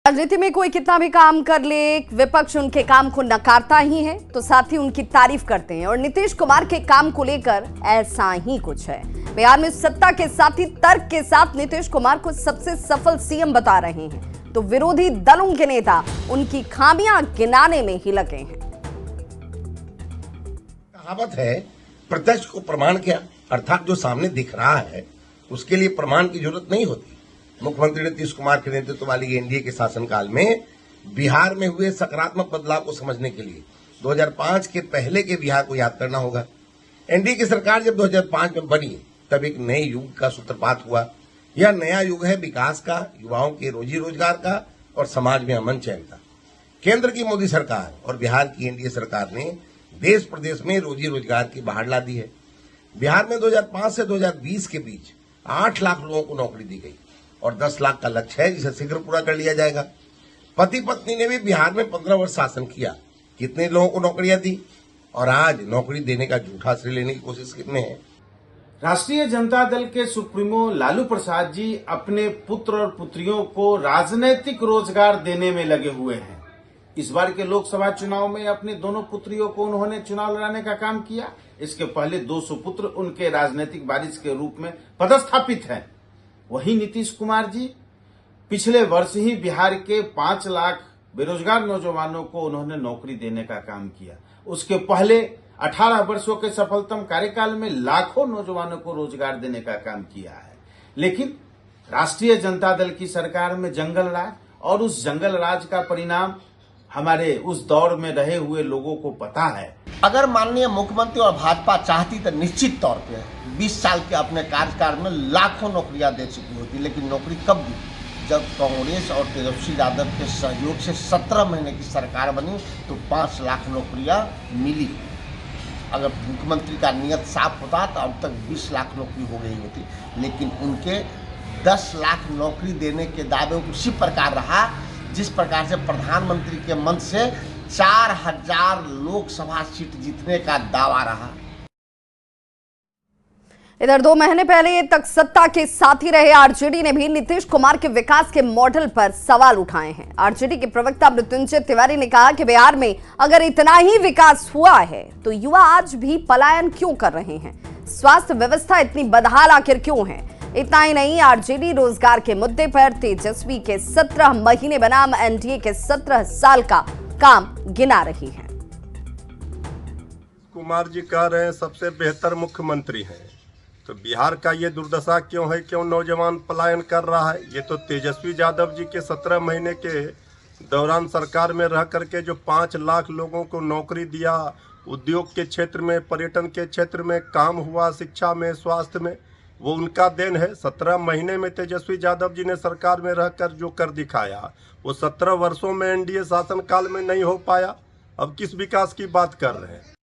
राजनीति में कोई कितना भी काम कर ले, विपक्ष उनके काम को नकारता ही है तो साथ ही उनकी तारीफ करते हैं। और नीतीश कुमार के काम को लेकर ऐसा ही कुछ है। बिहार में सत्ता के साथ ही तर्क के साथ नीतीश कुमार को सबसे सफल सीएम बता रहे हैं तो विरोधी दलों के नेता उनकी खामियां गिनाने में ही लगे हैं। कहावत है, प्रत्यक्ष को प्रमाण क्या, अर्थात जो सामने दिख रहा है उसके लिए प्रमाण की जरूरत नहीं होती। मुख्यमंत्री नीतीश कुमार के नेतृत्व वाली एनडीए के शासनकाल में बिहार में हुए सकारात्मक बदलाव को समझने के लिए 2005 के पहले के बिहार को याद करना होगा। एनडीए की सरकार जब 2005 में बनी तब एक नए युग का सूत्रपात हुआ। यह नया युग है विकास का, युवाओं के रोजी रोजगार का और समाज में अमन चैन का। केंद्र की मोदी सरकार और बिहार की एनडीए सरकार ने देश प्रदेश में रोजी रोजगार की बहार ला दी है। बिहार में 2005 से 2020 के बीच 8 लाख लोगों को नौकरी दी गई और 10 लाख का लक्ष्य है जिसे शीघ्र पूरा कर लिया जाएगा। पति पत्नी ने भी बिहार में 15 वर्ष शासन किया। कितने लोगों को नौकरियां दी और आज नौकरी देने का झूठा श्रेय लेने की कोशिश कितने हैं। राष्ट्रीय जनता दल के सुप्रीमो लालू प्रसाद जी अपने पुत्र और पुत्रियों को राजनैतिक रोजगार देने में लगे हुए हैं। इस बार के लोकसभा चुनाव में अपनी दोनों पुत्रियों को उन्होंने चुनाव लड़ाने का काम किया। इसके पहले 2 सुपुत्र उनके राजनीतिक वारिस के रूप में पदस्थापित हैं। वहीं नीतीश कुमार जी पिछले वर्ष ही बिहार के 5 लाख बेरोजगार नौजवानों को उन्होंने नौकरी देने का काम किया। उसके पहले 18 वर्षों के सफलतम कार्यकाल में लाखों नौजवानों को रोजगार देने का काम किया है। लेकिन राष्ट्रीय जनता दल की सरकार में जंगल राज, और उस जंगल राज का परिणाम हमारे उस दौर में रहे हुए लोगों को पता है। अगर माननीय मुख्यमंत्री और भाजपा चाहती तो निश्चित तौर पे 20 साल के अपने कार्यकाल में लाखों नौकरियां दे चुकी होती, लेकिन नौकरी कब दी? जब कांग्रेस और तेजस्वी यादव के सहयोग से 17 महीने की सरकार बनी तो 5 लाख नौकरियां मिली। अगर मुख्यमंत्री का नियत साफ होता तो अब तक 20 लाख नौकरी हो गई होती, लेकिन उनके 10 लाख नौकरी देने के दावे उसी प्रकार रहा जिस प्रकार से प्रधानमंत्री के मन से 4000 लोकसभा सीट जीतने का दावा रहा। इधर 2 महीने पहले तक सत्ता के साथी रहे आरजेडी ने भी नीतीश कुमार के विकास के मॉडल पर सवाल उठाए हैं। आरजेडी के प्रवक्ता मृत्युंजय तिवारी ने कहा कि बिहार में अगर इतना ही विकास हुआ है तो युवा आज भी पलायन क्यों कर रहे हैं? स्वास्थ्य व्यवस्था इतनी बदहाल आखिर क्यों है? इतना ही नहीं, आरजेडी रोजगार के मुद्दे पर तेजस्वी के 17 महीने बनाम एनडीए के 17 साल का काम गिना रही है। कुमार जी कह रहे हैं सबसे बेहतर मुख्यमंत्री हैं, तो बिहार का ये दुर्दशा क्यों है? क्यों नौजवान पलायन कर रहा है? ये तो तेजस्वी यादव जी के 17 महीने के दौरान सरकार में रह करके जो 5 लाख लोगों को नौकरी दिया, उद्योग के क्षेत्र में, पर्यटन के क्षेत्र में काम हुआ, शिक्षा में, स्वास्थ्य में, वो उनका देन है। 17 महीने में तेजस्वी यादव जी ने सरकार में रहकर जो कर दिखाया वो 17 वर्षों में एनडीए शासनकाल में नहीं हो पाया। अब किस विकास की बात कर रहे हैं?